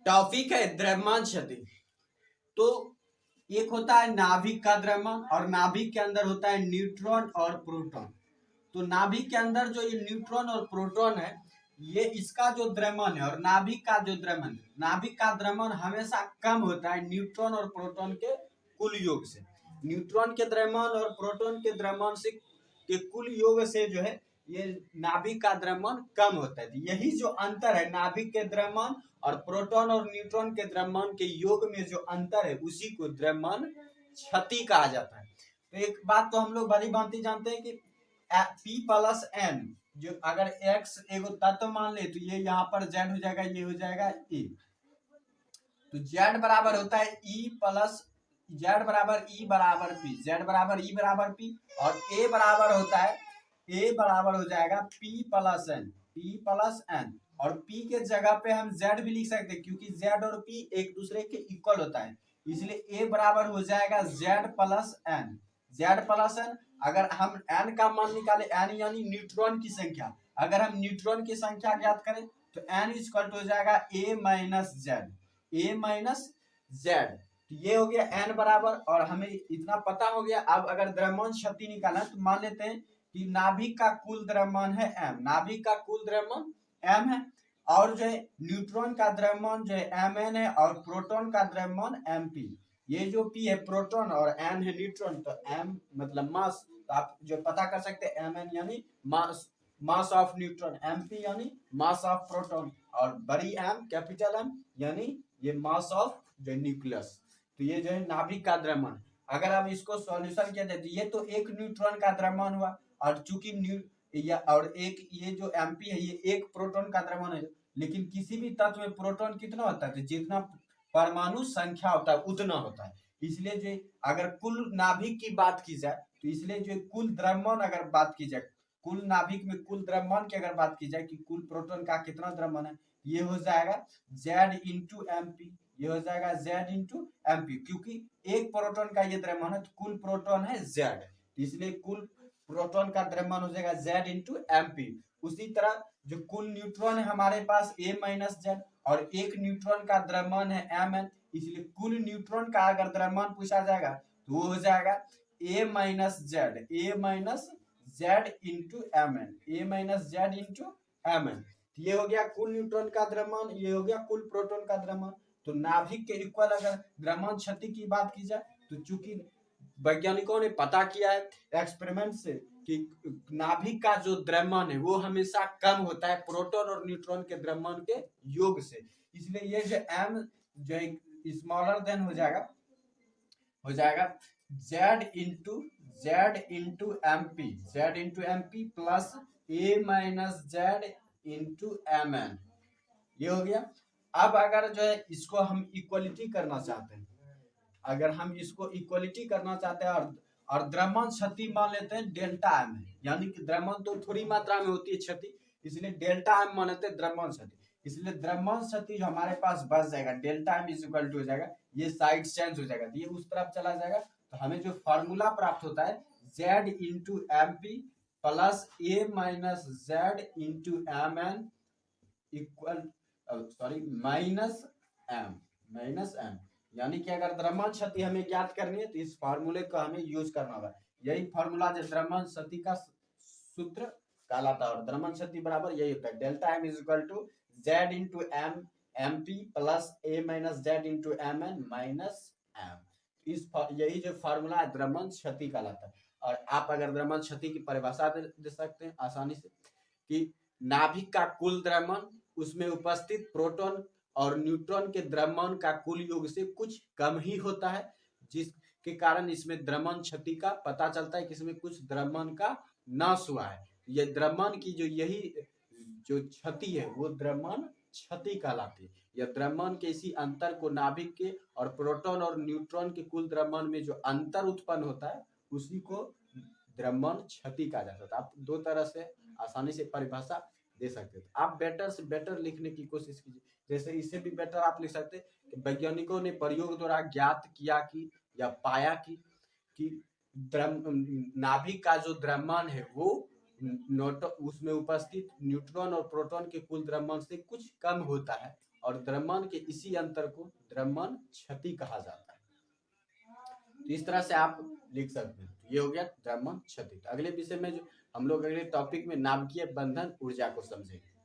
Topic है द्रव्यमान क्षति। तो एक होता है नाभिक का द्रव्यमान और नाभिक के अंदर होता है न्यूट्रॉन और प्रोटॉन। तो नाभिक के अंदर जो ये न्यूट्रॉन और प्रोटॉन है, ये इसका जो द्रव्यमान है और नाभिक का जो द्रव्यमान है, नाभिक का द्रव्यमान हमेशा कम होता है न्यूट्रॉन और प्रोटॉन के कुल योग से। न्यूट्रॉन के द्रव्यमान और प्रोटॉन के द्रव्यमान से के कुल योग से जो है ये नाभिक का द्रव्यमान कम होता है। यही जो अंतर है नाभिक के द्रव्यमान और प्रोटॉन और न्यूट्रॉन के द्रव्यमान के योग में जो अंतर है उसी को द्रव्यमान क्षति कहा जाता है। तो एक बात तो हम लोग भली भांति जानते हैं कि P प्लस N, जो अगर X एगो तत्व मान ले तो ये यहाँ पर Z हो जाएगा, ये हो जाएगा E। तो Z बराबर होता है E प्लस Z बराबर E बराबर P, Z बराबर E बराबर P, और A बराबर होता है A बराबर हो जाएगा P plus N, P plus N। और P के जगह पे हम Z भी लिख सकते हैं क्योंकि Z और P एक दूसरे के इक्वल होता है, इसलिए A बराबर हो जाएगा Z plus N, Z plus N। अगर हम N का मान निकाले, N यानी न्यूट्रॉन की संख्या, अगर हम न्यूट्रॉन की संख्या ज्ञात करें तो N इक्वल हो जाएगा A minus Z, A minus Z। ये हो गया N बराबर, और हमें इतना पता हो गया। अब अगर द्रव्यमान शक्ति निकालना तो मान लेते हैं कि नाभिक का कुल द्रव्यमान है M, नाभिक का कुल द्रव्यमान M है, और जो है न्यूट्रॉन का द्रव्यमान जो है Mn है, और प्रोटॉन का द्रव्यमान Mp। ये जो P है प्रोटॉन और N है न्यूट्रॉन, तो M मतलब मास, तो आप जो पता कर सकते हैं Mn यानी मास, मास ऑफ न्यूट्रॉन, Mp यानी मास ऑफ प्रोटॉन, और बड़ी M कैपिटल M यानी ये मास ऑफ जो न्यूक्लियस। तो ये जो है नाभिक का द्रव्यमान। अगर हम इसको सॉल्यूशन किया जाए तो ये तो एक न्यूट्रॉन का द्रव्यमान हुआ, और चूंकि और एक ये जो Mp है ये एक प्रोटॉन का द्रव्यमान है, लेकिन किसी भी तत्व में प्रोटॉन कितना होता है, तो जितना परमाणु संख्या होता है उतना होता है। इसलिए जो अगर कुल नाभिक की बात की जाए तो इसलिए जो कुल द्रव्यमान अगर बात की जाए, कुल नाभिक में कुल द्रव्यमान की अगर बात की जाए कि कुल प्रोटॉन का कितना द्रव्यमान है, ये हो जाएगा Z इंटू Mp, ये हो जाएगा Z इंटू Mp, क्योंकि एक प्रोटॉन का ये द्रव्यमान है तो कुल प्रोटॉन है Z, इसलिए कुल प्रोटॉन का द्रव्यमान हो जाएगा Z इंटू Mp। उसी तरह जो कुल न्यूट्रॉन है हमारे पास A माइनस Z, और एक न्यूट्रॉन का द्रव्यमान है Mn, इसलिए कुल न्यूट्रॉन का अगर द्रव्यमान पूछा जाएगा तो वो हो जाएगा A minus Z, A minus Z into Mn, A minus Z into Mn। ये हो गया कुल न्यूट्रॉन का द्रव्यमान, ये हो गया कुल प्रोटॉन का द्रव्यमान। तो नाभिक के इक्वल अगर द्रव्यमान क्षति की बात की जाए तो चूंकि वैज्ञानिकों ने पता किया है एक्सपेरिमेंट से कि नाभिक का जो द्रव्यमान है वो हमेशा कम होता है प्रोटॉन और न्यूट्रॉन के द्रव्यमान के योग से, इसलिए ये जो M जो स्मॉलर देन हो जाएगा Z into Mp, Z into Mp plus A minus Z into Mn। ये हो गया। अब अगर जो है इसको हम इक्वलिटी करना चाहते हैं, अगर हम इसको इक्वलिटी करना चाहते हैं और द्रव्यमान क्षति मान लेते हैं डेल्टा M है, यानी कि द्रव्यमान तो थोड़ी मात्रा में होती है क्षति, इसलिए डेल्टा M मानते हैं द्रव्यमान क्षति, इसलिए द्रव्यमान क्षति जो हमारे पास बच जाएगा डेल्टा M इक्वल टू हो जाएगा, ये साइड चेंज हो जाएगा, ये उस तरफ चला जाएगा, तो हमें जो फॉर्मूला प्राप्त होता है Z into Mp plus A minus Z into Mn equal minus M, यानी कि अगर द्रव्यमान क्षति हमें ज्ञात करनी है तो इस फार्मूले का हमें यूज करना होगा। यही फार्मूला जो द्रव्यमान क्षति का सूत्र कहलाता है, और द्रव्यमान क्षति बराबर यही होता है delta M is equal to Z into Mp plus A minus Z into Mn minus M। यही जो फार्मूला है द्रव्यमान क्षति कहलाता है। और आप अगर द्रव्यमान क्षति की परिभाषा दे सकते हैं आसानी से कि नाभिक का कुल द्रव्यमान उसमें उपस्थित प्रोटॉन और न्यूट्रॉन के द्रव्यमान का कुल योग से कुछ कम ही होता है, जिसके कारण इसमें द्रव्यमान क्षति का पता चलता है कि इसमें कुछ द्रव्यमान का नाश हुआ है। यह द्रव्यमान की जो यही जो क्षति है वो द्रव्यमान क्षति कहलाती है। यह द्रव्यमान के इसी अंतर को नाभिक के और प्रोटॉन और न्यूट्रॉन के कुल द्रव्यमान में जो अंतर उत्पन्न होता है उसी को द्रव्यमान क्षति कहा जाता है। आप दो तरह से आसानी से परिभाषा दे सकते हैं। आप बेटर से बेटर लिखने की कोशिश कीजिए, जैसे इससे भी बेटर आप लिख सकते हैं कि वैज्ञानिकों ने प्रयोग द्वारा ज्ञात किया कि या पाया कि नाभिक का जो द्रव्यमान है वो उसमें उपस्थित न्यूट्रॉन और प्रोटॉन के कुल द्रव्यमान से कुछ कम होता है, और द्रव्यमान के इसी अंतर को द्रव्यमान क्षति कहा जाता है। तो इस तरह से आप लिख सकते हैं। ये हो गया द्रव्यमान क्षति। अगले विषय में जो हम लोग अगले टॉपिक में नाभिकीय बंधन ऊर्जा को समझेंगे।